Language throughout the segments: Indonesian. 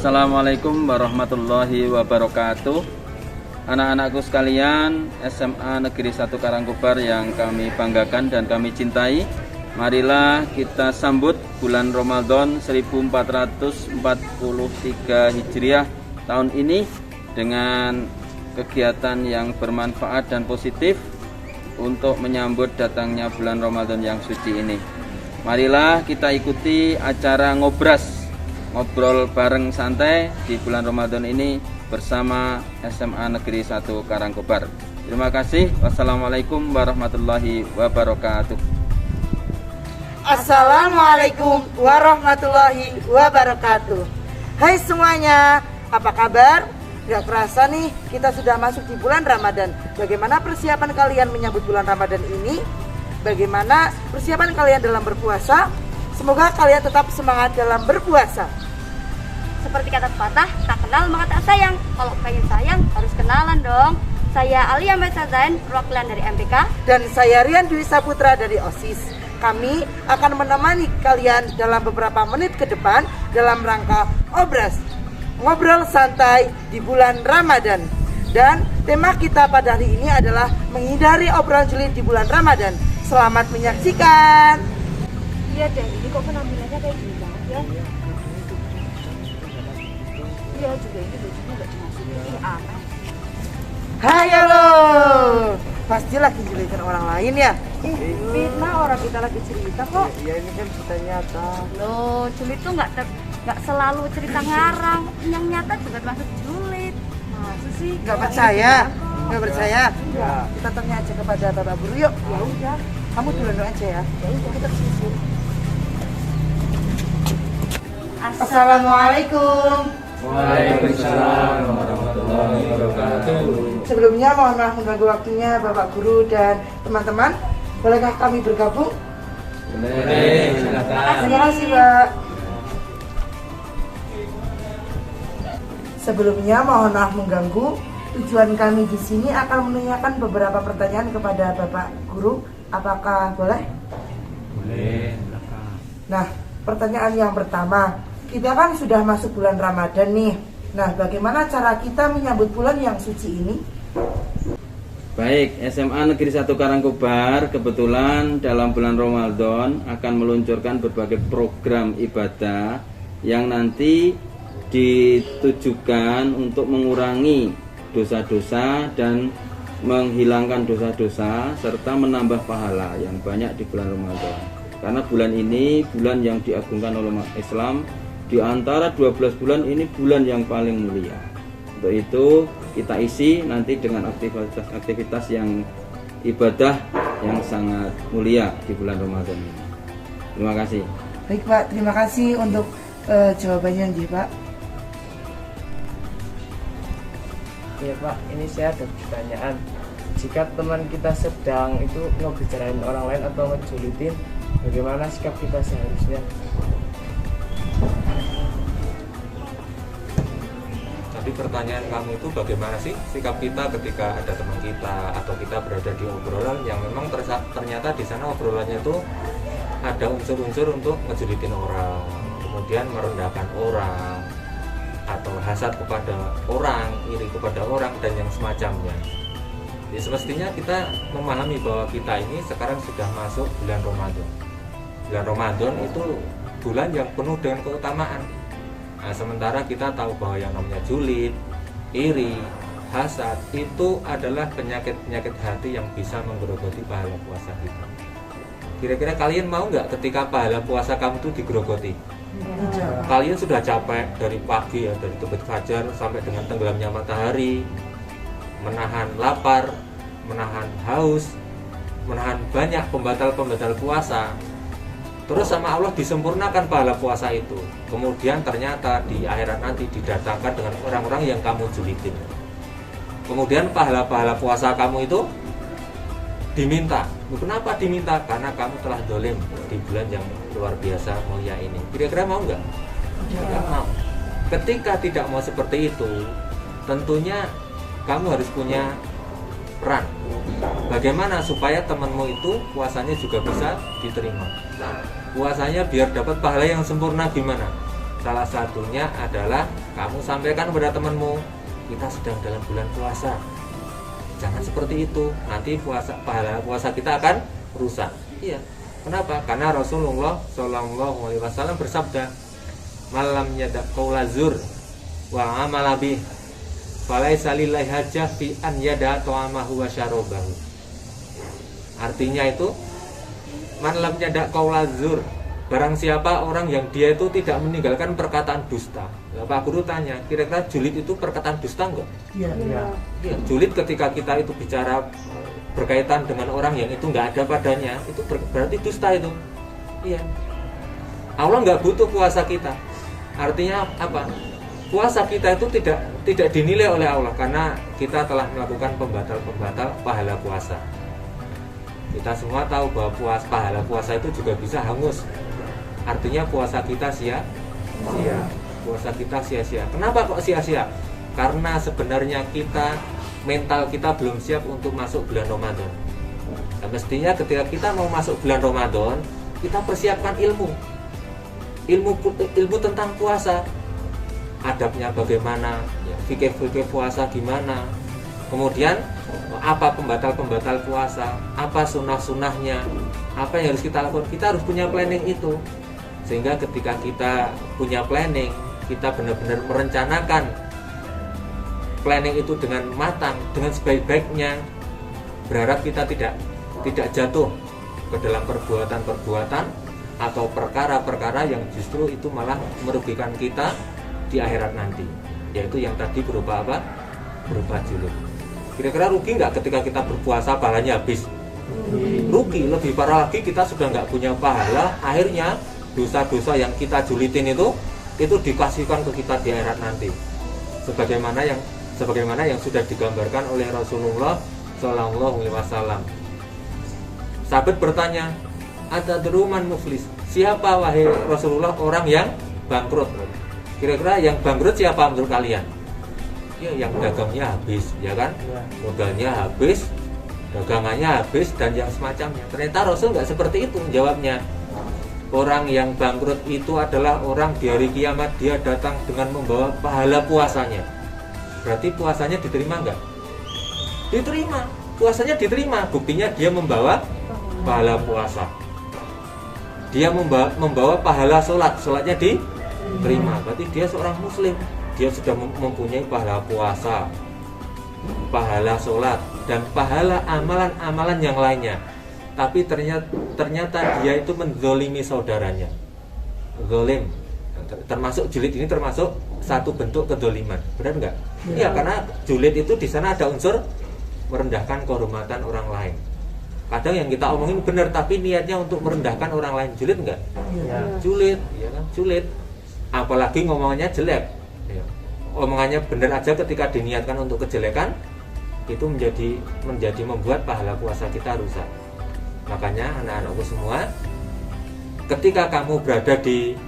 Assalamualaikum warahmatullahi wabarakatuh. Anak-anakku sekalian, SMA Negeri 1 Karangkobar yang kami banggakan dan kami cintai, marilah kita sambut bulan Ramadan 1443 Hijriah tahun ini dengan kegiatan yang bermanfaat dan positif untuk menyambut datangnya bulan Ramadan yang suci ini. Marilah kita ikuti acara ngobrol bareng santai di bulan Ramadan ini bersama SMA Negeri 1 Karangkobar. Terima kasih. Wassalamualaikum warahmatullahi wabarakatuh. Assalamualaikum warahmatullahi wabarakatuh. Hai semuanya, apa kabar? Gak kerasa nih, kita sudah masuk di bulan Ramadan. Bagaimana persiapan kalian menyambut bulan Ramadan ini? Bagaimana persiapan kalian dalam berpuasa? Semoga kalian tetap semangat dalam berpuasa. Seperti kata pepatah, tak kenal maka tak sayang. Kalau pengen sayang, harus kenalan dong. Saya Alia Mesazain, perwakilan dari MPK. Dan saya Rian Dwi Saputra dari OSIS. Kami akan menemani kalian dalam beberapa menit ke depan dalam rangka Obras, ngobrol santai di bulan Ramadan. Dan tema kita pada hari ini adalah menghindari obrolan julid di bulan Ramadan. Selamat menyaksikan. Iya deh, ini kok penampilannya kayak gini banget ya? Iya juga, ini bajunya gak dimasukin. Ini aneh. Hai halo, pasti lagi julitin orang lain ya? Fitnah, orang kita lagi cerita kok. Iya, ini kan cerita nyata. Loh, julid tuh gak selalu cerita ngarang. Yang nyata juga termasuk julid. Masa sih? Gak percaya? Gak percaya? Ya. Kita tanya aja kepada Bapak Guru yuk. Ya udah. Kamu duluan aja ya. Ya udah. Kita kesini. Assalamualaikum. Waalaikumsalam warahmatullahi wabarakatuh. Sebelumnya mohon maaf mengganggu waktunya Bapak Guru dan teman-teman. Bolehkah kami bergabung? Boleh, silakan. Terima kasih Pak. Sebelumnya mohon maaf mengganggu. Tujuan kami di sini akan menanyakan beberapa pertanyaan kepada Bapak Guru. Apakah boleh? Boleh, silakan. Nah, pertanyaan yang pertama, kita kan sudah masuk bulan Ramadan nih. Nah, bagaimana cara kita menyambut bulan yang suci ini? Baik, SMA Negeri 1 Karangkobar kebetulan dalam bulan Ramadan akan meluncurkan berbagai program ibadah yang nanti ditujukan untuk mengurangi dosa-dosa dan menghilangkan dosa-dosa serta menambah pahala yang banyak di bulan Ramadan. Karena bulan ini bulan yang diagungkan oleh umat Islam, di antara 12 bulan ini bulan yang paling mulia. Untuk itu kita isi nanti dengan aktivitas-aktivitas yang ibadah yang sangat mulia di bulan Ramadan ini. Terima kasih. Baik Pak, terima kasih untuk jawabannya nih Pak. Iya Pak, ini saya ada pertanyaan. Jika teman kita sedang itu ngebicarain orang lain atau ngejulitin, bagaimana sikap kita seharusnya? Jadi pertanyaan kamu itu bagaimana sih sikap kita ketika ada teman kita atau kita berada di obrolan yang memang ternyata di sana obrolannya itu ada unsur-unsur untuk ngejulitin orang, kemudian merendahkan orang, atau hasad kepada orang, iri kepada orang dan yang semacamnya. Jadi semestinya kita memahami bahwa kita ini sekarang sudah masuk bulan Ramadan. Bulan Ramadan itu bulan yang penuh dengan keutamaan. Nah, sementara kita tahu bahwa yang namanya julid, iri, hasad itu adalah penyakit-penyakit hati yang bisa menggerogoti pahala puasa kita. Kira-kira kalian mau nggak ketika pahala puasa kamu itu digerogoti? Kalian sudah capek dari pagi ya, dari terbit fajar sampai dengan tenggelamnya matahari, menahan lapar, menahan haus, menahan banyak pembatal-pembatal puasa. Terus sama Allah disempurnakan pahala puasa itu. Kemudian ternyata di akhirat nanti didatangkan dengan orang-orang yang kamu julitin. Kemudian pahala-pahala puasa kamu itu diminta. Kenapa diminta? Karena kamu telah dolim di bulan yang luar biasa mulia ini. Kira-kira mau nggak? Nggak mau. Ketika tidak mau seperti itu, tentunya kamu harus punya peran. Bagaimana supaya temanmu itu puasanya juga bisa diterima? Puasanya biar dapat pahala yang sempurna gimana? Salah satunya adalah kamu sampaikan kepada temanmu, kita sedang dalam bulan puasa. Jangan seperti itu, nanti pahala puasa kita akan rusak. Iya. Kenapa? Karena Rasulullah Shallallahu Alaihi Wasallam bersabda, malam yadak qaula zur wa amala bih falaisa lillahi hajah fi an yada ta'amahu wa syarabahu. Artinya itu, man lam yadak qaula zur, barang siapa orang yang dia itu tidak meninggalkan perkataan dusta. Pak Guru tanya, kira-kira julid itu perkataan dusta enggak? Iya. Ya, julid ketika kita itu bicara berkaitan dengan orang yang itu nggak ada padanya, itu berarti dusta itu. Iya. Allah nggak butuh puasa kita. Artinya apa? Puasa kita itu tidak dinilai oleh Allah karena kita telah melakukan pembatal pahala puasa. Kita semua tahu bahwa pahala puasa itu juga bisa hangus. Artinya puasa kita sia-sia. Puasa kita sia-sia. Kenapa kok sia-sia? Karena sebenarnya mental kita belum siap untuk masuk bulan Ramadan. Nah, mestinya ketika kita mau masuk bulan Ramadan, kita persiapkan ilmu tentang puasa, adabnya bagaimana, ya, fikih puasa gimana, kemudian apa pembatal puasa, apa sunnah-sunnahnya, apa yang harus kita lakukan. Kita harus punya planning itu, sehingga ketika kita punya planning, kita benar-benar merencanakan planning itu dengan matang, dengan sebaik-baiknya, berharap kita tidak jatuh ke dalam perbuatan atau perkara-perkara yang justru itu malah merugikan kita di akhirat nanti, yaitu yang tadi berupa apa? Berupa julid. Kira-kira rugi nggak ketika kita berpuasa pahalanya habis? Rugi. Lebih parah lagi, kita sudah nggak punya pahala, akhirnya dosa-dosa yang kita julidin itu dikasihkan ke kita di akhirat nanti, sebagaimana yang sudah digambarkan oleh Rasulullah Shallallahu Alaihi Wasallam. Sahabat bertanya, atadru man muflis? Siapa wahai Rasulullah orang yang bangkrut? Kira-kira yang bangkrut siapa menurut kalian? Ya, yang dagangnya habis, ya kan? Modalnya habis, dagangannya habis, dan yang semacamnya. Ternyata Rasul nggak seperti itu jawabnya. Orang yang bangkrut itu adalah orang di hari kiamat, dia datang dengan membawa pahala puasanya. Berarti puasanya diterima enggak? Diterima, puasanya diterima. Buktinya dia membawa pahala puasa. Dia membawa pahala sholatnya diterima. Berarti dia seorang muslim. Dia sudah mempunyai pahala puasa, pahala sholat, dan pahala amalan-amalan yang lainnya. Tapi ternyata dia itu menzolimi saudaranya. Zolim. Termasuk julid ini termasuk satu bentuk kedoliman, benar nggak? Iya, karena julid itu di sana ada unsur merendahkan kehormatan orang lain. Kadang yang kita omongin benar, tapi niatnya untuk merendahkan orang lain. Julid nggak? Julid, ya kan? Julid. Apalagi ngomongnya jelek. Ya. Omongannya benar aja ketika diniatkan untuk kejelekan, itu menjadi membuat pahala puasa kita rusak. Makanya anak-anakku semua, ketika kamu berada di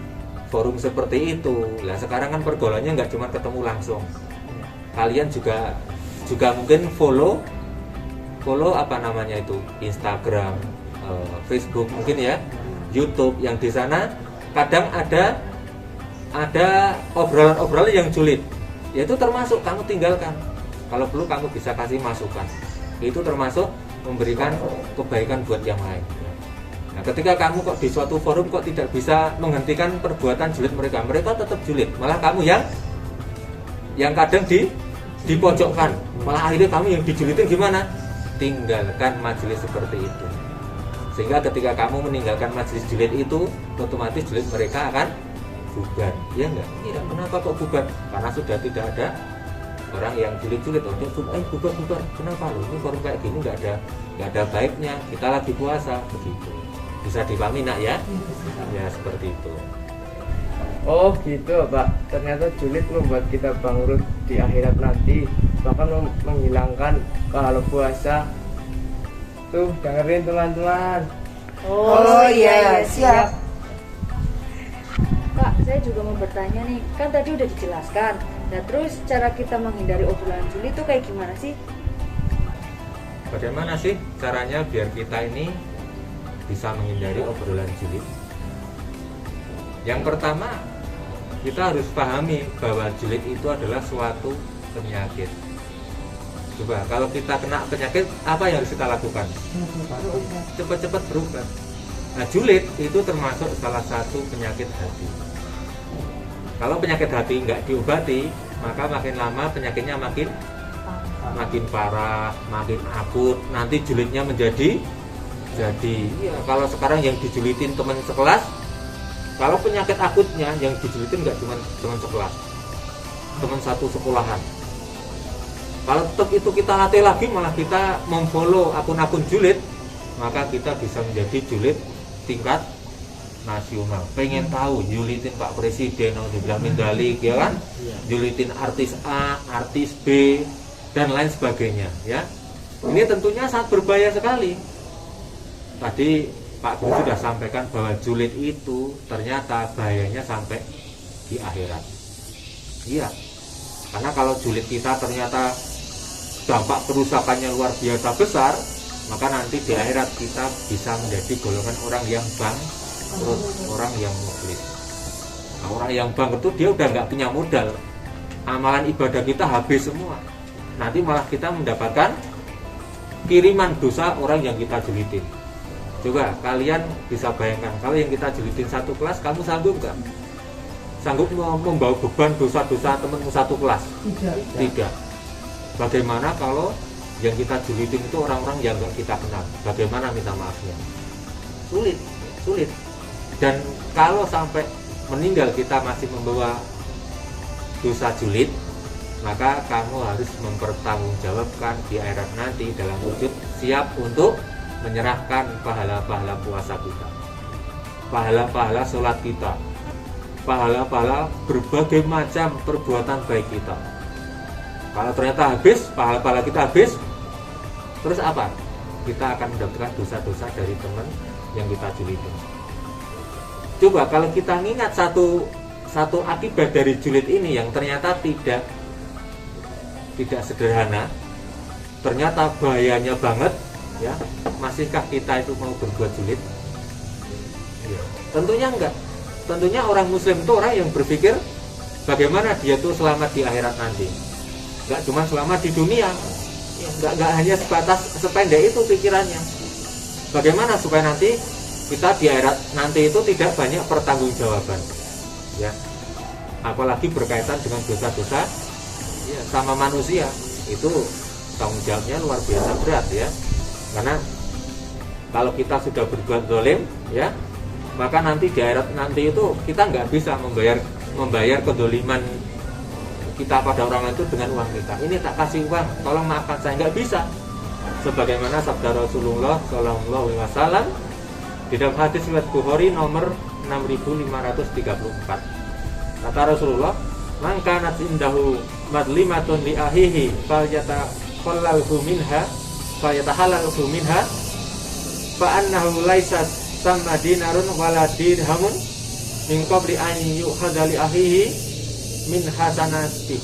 forum seperti itu, lah sekarang kan pergaulannya nggak cuma ketemu langsung. Kalian juga mungkin follow apa namanya itu, Instagram, Facebook mungkin ya, YouTube, yang di sana kadang ada obrolan-obrolan yang julid. Yaitu termasuk kamu tinggalkan. Kalau perlu kamu bisa kasih masukan. Itu termasuk memberikan kebaikan buat yang lain. Nah, ketika kamu kok di suatu forum kok tidak bisa menghentikan perbuatan julid mereka tetap julid. Malah kamu yang kadang dipojokkan. Malah akhirnya kamu yang dijulidin gimana? Tinggalkan majelis seperti itu. Sehingga ketika kamu meninggalkan majelis julid itu, otomatis julid mereka akan bubar. Iya enggak? Iya, kenapa kok bubar? Karena sudah tidak ada orang yang julid-julid. Bubar. Kenapa loh? Ini forum kayak gini nggak ada baiknya. Kita lagi puasa, begitu. Bisa dipahami nak ya? Ya seperti itu. Oh gitu Pak, ternyata julid membuat kita bangkrut di akhirat nanti, bahkan menghilangkan pahala puasa. Tuh dengerin teman-teman. Oh iya, siap. Kak, saya juga mau bertanya nih, kan tadi udah dijelaskan. Nah terus cara kita menghindari obrolan julid itu kayak gimana sih? Bagaimana sih caranya biar kita ini bisa menghindari obrolan julid? Yang pertama, kita harus pahami bahwa julid itu adalah suatu penyakit. Coba kalau kita kena penyakit, apa yang harus kita lakukan? Cepat-cepat berobat. Nah, julid itu termasuk salah satu penyakit hati. Kalau penyakit hati nggak diobati, maka makin lama penyakitnya makin parah, makin akut. Nanti julidnya menjadi ya, kalau sekarang yang dijulitin teman sekelas, kalau penyakit akutnya yang dijulitin nggak cuma teman sekelas, teman satu sekolahan. Kalau tetap itu kita latih lagi, malah kita memfollow akun-akun julid, maka kita bisa menjadi julid tingkat nasional. Pengen tahu julitin Pak Presiden, dibilang mindalik, ya kan? Julitin artis A, artis B, dan lain sebagainya, ya. Ini tentunya sangat berbahaya sekali. Tadi Pak Guru sudah sampaikan bahwa julid itu ternyata bahayanya sampai di akhirat. Iya, karena kalau julid kita ternyata dampak kerusakannya luar biasa besar, maka nanti di akhirat kita bisa menjadi golongan orang yang bangkrut, orang yang muflis. Nah, orang yang bangkrut itu dia udah nggak punya modal, amalan ibadah kita habis semua. Nanti malah kita mendapatkan kiriman dosa orang yang kita julitin. Coba kalian bisa bayangkan, kalau yang kita julitin satu kelas, kamu sanggup nggak? Sanggup membawa beban dosa-dosa temanmu satu kelas? Tidak. Bagaimana kalau yang kita julitin itu orang-orang yang nggak kita kenal? Bagaimana minta maafnya? Sulit. Dan kalau sampai meninggal kita masih membawa dosa julid, maka kamu harus mempertanggungjawabkan di akhirat nanti dalam wujud siap untuk menyerahkan pahala-pahala puasa kita, pahala-pahala sholat kita, pahala-pahala berbagai macam perbuatan baik kita. Kalau ternyata habis, pahala-pahala kita habis, terus apa? Kita akan mendapatkan dosa-dosa dari teman yang kita julidin. Coba kalau kita ingat satu akibat dari julid ini yang ternyata tidak sederhana, ternyata bahayanya banget, ya, masihkah kita itu mau berbuat julid? Ya, tentunya enggak. Tentunya orang muslim itu orang yang berpikir bagaimana dia tuh selamat di akhirat nanti. Enggak cuma selamat di dunia, ya, enggak hanya sebatas sependek itu pikirannya. Bagaimana supaya nanti kita di akhirat nanti itu tidak banyak pertanggungjawaban, ya, apalagi berkaitan dengan dosa-dosa, ya, sama manusia, itu tanggung jawabnya luar biasa berat, ya. Karena kalau kita sudah berbuat zalim, ya, maka nanti di akhirat nanti itu kita nggak bisa membayar kedoliman kita pada orang lain itu dengan uang kita. Ini tak kasih uang, tolong maafkan saya, nggak bisa. Sebagaimana sabda Rasulullah SAW di dalam hadis riwayat Bukhari nomor 6534. Kata Rasulullah, "Man kanat indahu madlimatun li ahihi falyatahallalhu minha fa annahu laisa samma dinarun wala dirhamun min qabli an yu'khadha li ahihi min hasanati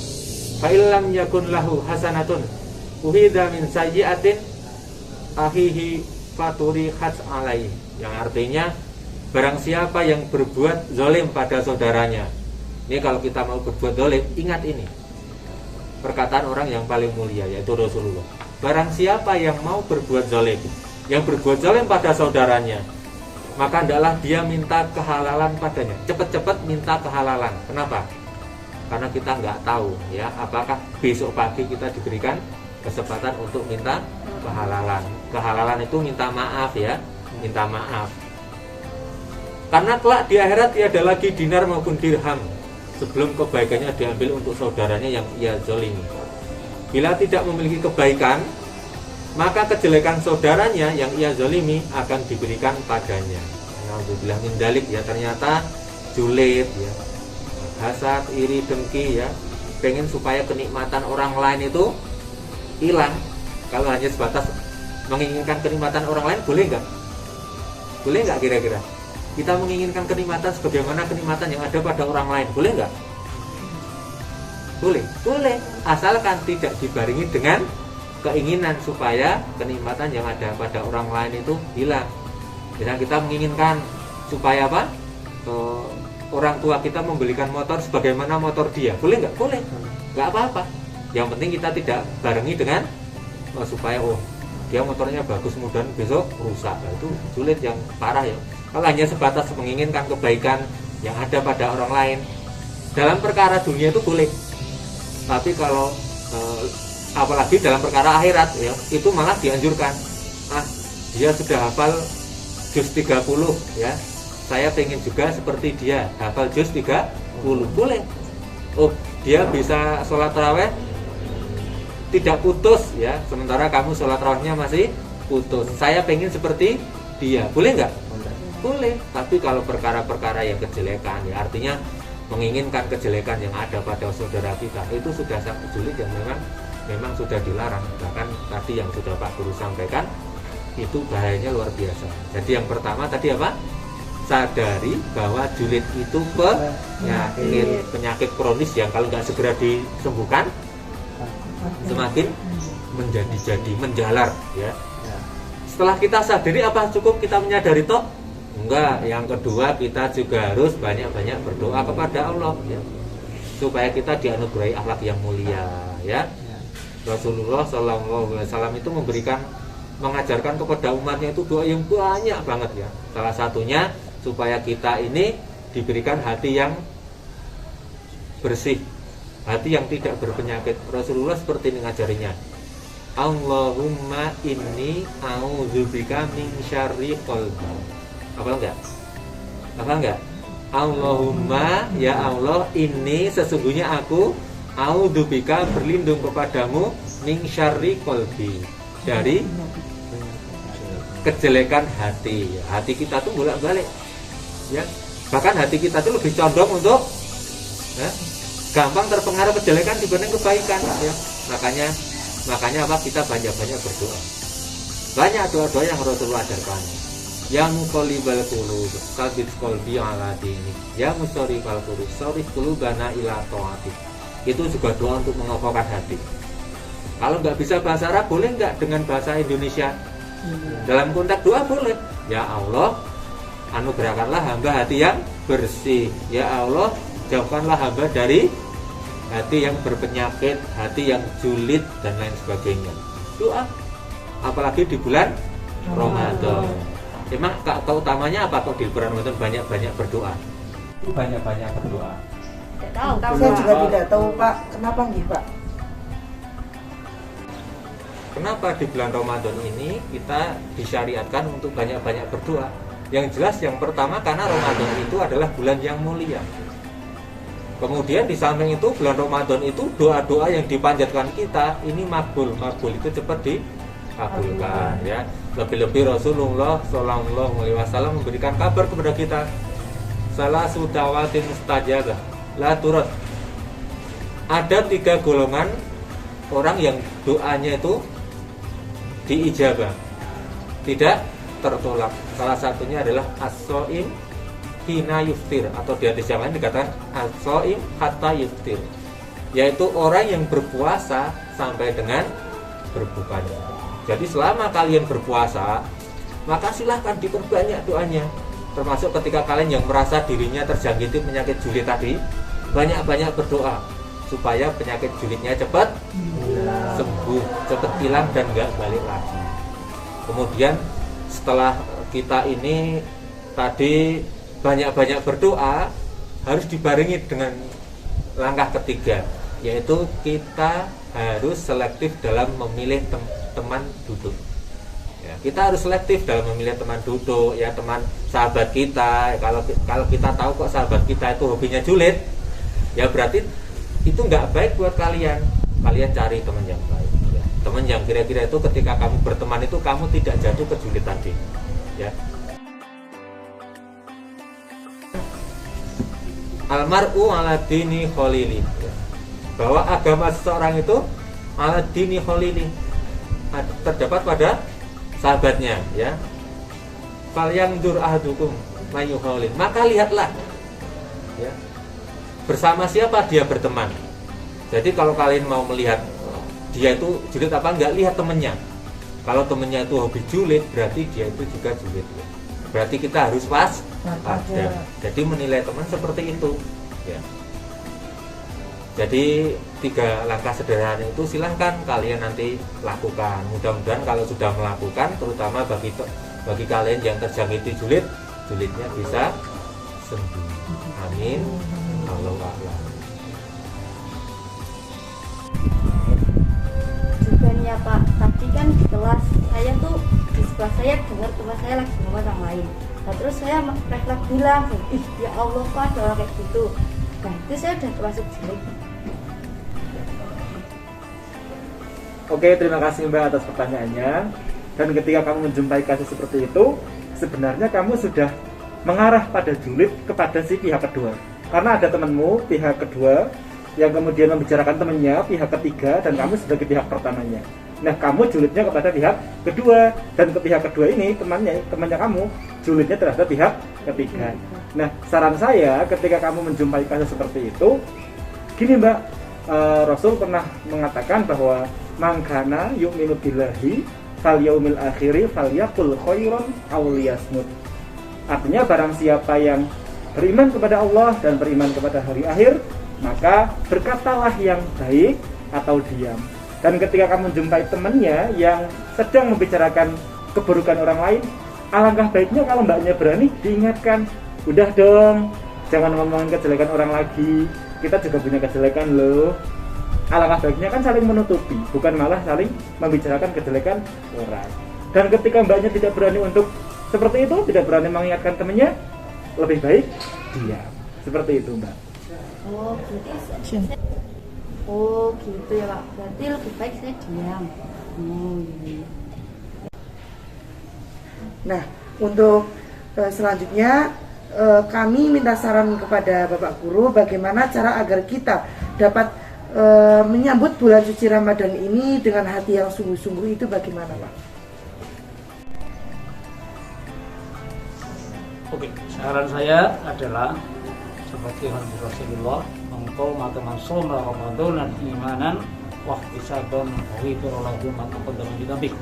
fa illam yakun lahu hasanatun uhida min sayyi'atin ahihi faturi khats alaihi." Yang artinya barang siapa yang berbuat zalim pada saudaranya. Ini kalau kita mau berbuat zalim, ingat ini perkataan orang yang paling mulia, yaitu Rasulullah. Barang siapa yang mau berbuat zalim, yang berbuat zalim pada saudaranya, maka hendaklah dia minta kehalalan padanya. Cepat-cepat minta kehalalan. Kenapa? Karena kita nggak tahu, ya, apakah besok pagi kita diberikan kesempatan untuk minta kehalalan. Kehalalan itu minta maaf, ya, minta maaf. Karena kelak di akhirat tiada lagi dinar maupun dirham sebelum kebaikannya diambil untuk saudaranya yang ia zalimi. Bila tidak memiliki kebaikan, maka kejelekan saudaranya yang ia zalimi akan diberikan padanya. Alhamdulillah min dalik, ya, ternyata julid, ya, hasad, iri, dengki, ya, pengen supaya kenikmatan orang lain itu hilang. Kalau hanya sebatas menginginkan kenikmatan orang lain, boleh nggak? Boleh nggak kira-kira? Kita menginginkan kenikmatan sebagaimana kenikmatan yang ada pada orang lain, boleh nggak? Boleh, asalkan tidak dibarengi dengan keinginan supaya kenikmatan yang ada pada orang lain itu hilang. Jadi kita menginginkan supaya apa? orang tua kita membelikan motor sebagaimana motor dia, boleh nggak? Boleh, nggak apa-apa. Yang penting kita tidak barengi dengan supaya dia motornya bagus, kemudian besok rusak. Nah, itu julid yang parah ya. Kalau hanya sebatas menginginkan kebaikan yang ada pada orang lain dalam perkara dunia itu boleh, tapi kalau apalagi dalam perkara akhirat ya, itu malah dianjurkan. Dia sudah hafal juz 30 ya, saya pengen juga seperti dia hafal juz 30, boleh. Dia bisa sholat taraweh tidak putus ya, sementara kamu sholat tarawehnya masih putus, saya pengen seperti dia, boleh nggak? Boleh. Tapi kalau perkara-perkara yang kejelekan ya, artinya menginginkan kejelekan yang ada pada saudara kita, itu sudah sangat julid yang memang sudah dilarang. Bahkan tadi yang sudah Pak Guru sampaikan, itu bahayanya luar biasa. Jadi yang pertama tadi apa? Sadari bahwa julid itu penyakit kronis yang kalau nggak segera disembuhkan semakin menjadi menjalar ya. Setelah kita sadari, apa cukup kita menyadari toh? Enggak. Yang kedua, kita juga harus banyak-banyak berdoa kepada Allah ya, supaya kita dianugerahi akhlak yang mulia ya. Rasulullah SAW itu mengajarkan kepada umatnya itu doa yang banyak banget ya. Salah satunya supaya kita ini diberikan hati yang bersih, hati yang tidak berpenyakit. Rasulullah seperti ini ngajarinya, Allahumma inni a'udzubika min syarri qalbi. Apa enggak? Allahumma, ya Allah, ini sesungguhnya aku a'udzubika berlindung kepadamu min syarri qalbi, dari kejelekan hati. Hati kita tuh bolak-balik ya. Bahkan hati kita tuh lebih condong untuk gampang terpengaruh kejelekan dibanding kebaikan ya. Makanya apa? Kita banyak-banyak berdoa. Banyak doa-doa yang Rasulullah ajarkan. Ya muqallibal qulub, tsabbit qalbi ala dinik. Ya musarrifal qulub, sarrif qulubana ila taatik. Itu juga doa untuk mengokohkan hati. Kalau nggak bisa bahasa Arab, boleh nggak dengan bahasa Indonesia? Dalam konteks doa boleh. Ya Allah, anugerahkanlah hamba hati yang bersih. Ya Allah, jauhkanlah hamba dari hati yang berpenyakit, hati yang julid dan lain sebagainya. Doa, apalagi di bulan Ramadan. Emang keutamanya apa kok di bulan Ramadan banyak-banyak berdoa? Banyak-banyak berdoa. Tidak tahu. Saya juga tidak tahu Pak, kenapa nggih Pak? Kenapa di bulan Ramadan ini kita disyariatkan untuk banyak-banyak berdoa? Yang jelas yang pertama karena Ramadan itu adalah bulan yang mulia. Kemudian di samping itu bulan Ramadan itu doa-doa yang dipanjatkan kita ini makbul itu cepat dikabulkan ya. Lebih-lebih Rasulullah Shallallahu Alaihi Wasallam memberikan kabar kepada kita, salah sudawatin mustajabah la turad. Ada 3 golongan orang yang doanya itu diijabah, tidak tertolak. Salah satunya adalah as-shaim hina yuftir, atau di hadis yang lain dikatakan as-shaim hatta yuftir, yaitu orang yang berpuasa sampai dengan berbukanya. Jadi selama kalian berpuasa, maka silahkan diperbanyak doanya. Termasuk ketika kalian yang merasa dirinya terjangkiti penyakit julid tadi, banyak-banyak berdoa supaya penyakit julidnya cepat sembuh, cepat hilang dan nggak balik lagi. Kemudian setelah kita ini tadi banyak-banyak berdoa, harus dibarengi dengan langkah ketiga, yaitu kita harus selektif dalam memilih teman duduk ya. Kita harus selektif dalam memilih teman duduk ya, teman sahabat kita. Kalau kita tahu kok sahabat kita itu hobinya julid, ya berarti itu nggak baik buat kalian. Kalian cari teman yang baik ya. Teman yang kira-kira itu ketika kamu berteman itu kamu tidak jatuh ke julid tadi ya. Almar'u ala dini khalili, bahwa agama seseorang itu ala dini khalili, terdapat pada sahabatnya ya. Fal yanzur ahadukum mayu khalil, maka lihatlah ya, bersama siapa dia berteman. Jadi kalau kalian mau melihat dia itu julid apa enggak, lihat temennya. Kalau temennya itu hobi julid, berarti dia itu juga julid ya. Berarti kita harus ada. Jadi menilai teman seperti itu ya. Jadi 3 langkah sederhana itu silahkan kalian nanti lakukan. Mudah-mudahan kalau sudah melakukan, terutama bagi kalian yang terjangkiti julidnya bisa sembuh. Amin. Allahu a'lam. Juga nih ya Pak, tadi kan di kelas saya tuh di sebelah saya dengar teman saya lagi ngomong orang lain. Nah terus saya refleks bilang, ih ya Allah Pak ada orang kayak gitu. Nah itu saya udah termasuk julid. Oke, terima kasih Mbak atas pertanyaannya. Dan ketika kamu menjumpai kasus seperti itu, sebenarnya kamu sudah mengarah pada julid kepada si pihak kedua. Karena ada temanmu, pihak kedua, yang kemudian membicarakan temannya, pihak ketiga, dan kamu sebagai pihak pertamanya. Nah, kamu julidnya kepada pihak kedua, dan ke pihak kedua ini, temannya kamu, julidnya terhadap pihak ketiga. Nah, saran saya ketika kamu menjumpai kasus seperti itu, gini Mbak, Rasul pernah mengatakan bahwa mangkana yu'minu billahi fal yaumil akhiri falyaqul khairan aw liyasmut. Artinya barang siapa yang beriman kepada Allah dan beriman kepada hari akhir, maka berkatalah yang baik atau diam. Dan ketika kamu jumpai temannya yang sedang membicarakan keburukan orang lain, alangkah baiknya kalau mbaknya berani diingatkan, udah dong, jangan ngomongin kejelekan orang lagi, kita juga punya kejelekan loh. Alangkah baiknya kan saling menutupi, bukan malah saling membicarakan kejelekan orang. Dan ketika mbaknya tidak berani untuk seperti itu, tidak berani mengingatkan temannya, lebih baik diam. Seperti itu Mbak. Oh gitu ya Pak, berarti lebih baik saya diam. Iya. Nah, untuk selanjutnya kami minta saran kepada Bapak Guru bagaimana cara agar kita dapat menyambut bulan suci Ramadan ini dengan hati yang sungguh-sungguh, itu bagaimana Pak? Oke, saran saya adalah seperti hadis Rasulullah, engkau mataman soma Ramadan imanan waktu sabon ghifirullahu ma taqaddama min dzambik.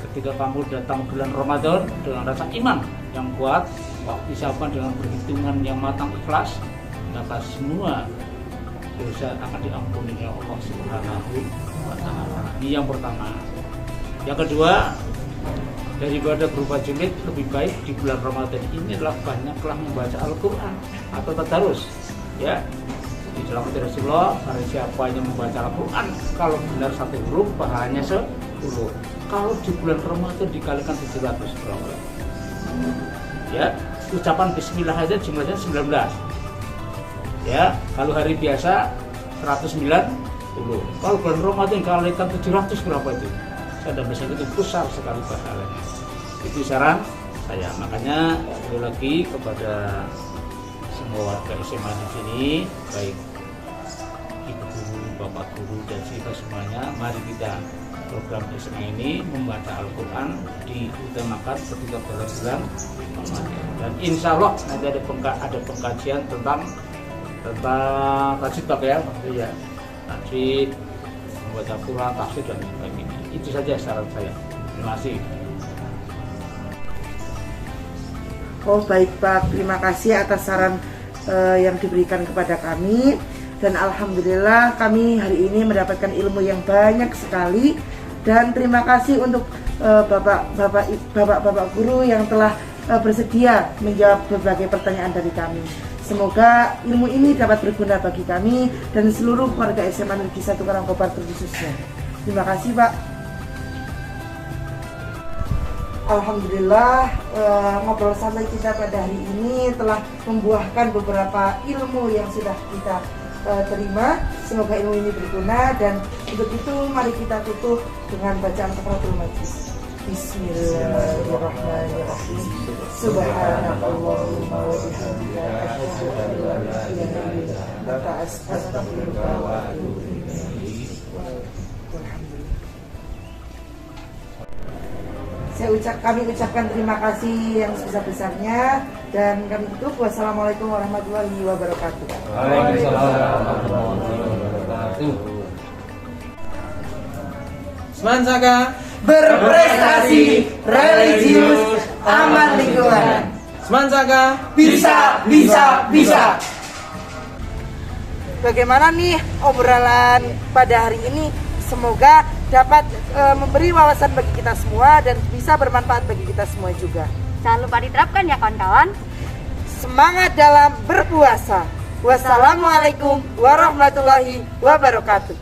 Ketika kamu datang bulan Ramadan dengan rasa iman yang kuat, waktu sabon dengan perhitungan yang matang ikhlas, maka semua dosa akan diampuni oleh Allah Subhanahu wa Ta'ala. Ini yang pertama. Yang kedua, daripada berupa julid, lebih baik di bulan Ramadan ini adalah banyaklah membaca Al-Quran atau tadarus. Ya, di dalam hadis Rasulullah, barang siapa yang membaca Al-Quran, kalau benar 1 huruf pahalanya 10. Kalau di bulan Ramadan dikalikan 700 berapa? Ya, ucapan Bismillah aja jumlahnya 19. Ya, kalau hari biasa 190. Kalau bulan Ramadan kalikan 700 berapa itu? Saya tidak bisa itu besar sekali pahalanya. Itu saran saya. Makanya sekali lagi kepada semua warga SMA di sini, baik ibu guru, bapak guru dan kita semuanya, mari kita program SMA ini membaca Al-Quran diutamakan ketika bulan Ramadan. Dan insya Allah nanti ada pengkajian tentang tajwid Pak ya, maksudnya tajwid, membaca Quran, tafsir dan sebagainya. Itu saja saran saya. Terima kasih. Oh baik Pak, terima kasih atas saran yang diberikan kepada kami. Dan alhamdulillah kami hari ini mendapatkan ilmu yang banyak sekali. Dan terima kasih untuk bapak guru yang telah bersedia menjawab berbagai pertanyaan dari kami. Semoga ilmu ini dapat berguna bagi kami dan seluruh warga SMA Negeri 1 Karangkobar khususnya. Terima kasih Pak. Alhamdulillah ngobrol santai kita pada hari ini telah membuahkan beberapa ilmu yang sudah kita terima. Semoga ilmu ini berguna, dan untuk itu mari kita tutup dengan bacaan kafaratul majlis. Bismillahirrahmanirrahim. Subhanallahumma wa bihamdika asyhadu an la ilaha illa anta astaghfiruka wa atubu ilaik. Kami ucapkan terima kasih yang sebesar-besarnya dan kami tutup. Wassalamualaikum warahmatullahi wabarakatuh. Waalaikumsalam warahmatullahi wabarakatuh. Semangat Saka. Berprestasi religius aman lingkungan. Mansaka Bisa. Bagaimana nih obrolan pada hari ini? Semoga dapat memberi wawasan bagi kita semua dan bisa bermanfaat bagi kita semua juga. Jangan lupa diterapkan ya kawan-kawan. Semangat dalam berpuasa. Wassalamualaikum warahmatullahi wabarakatuh.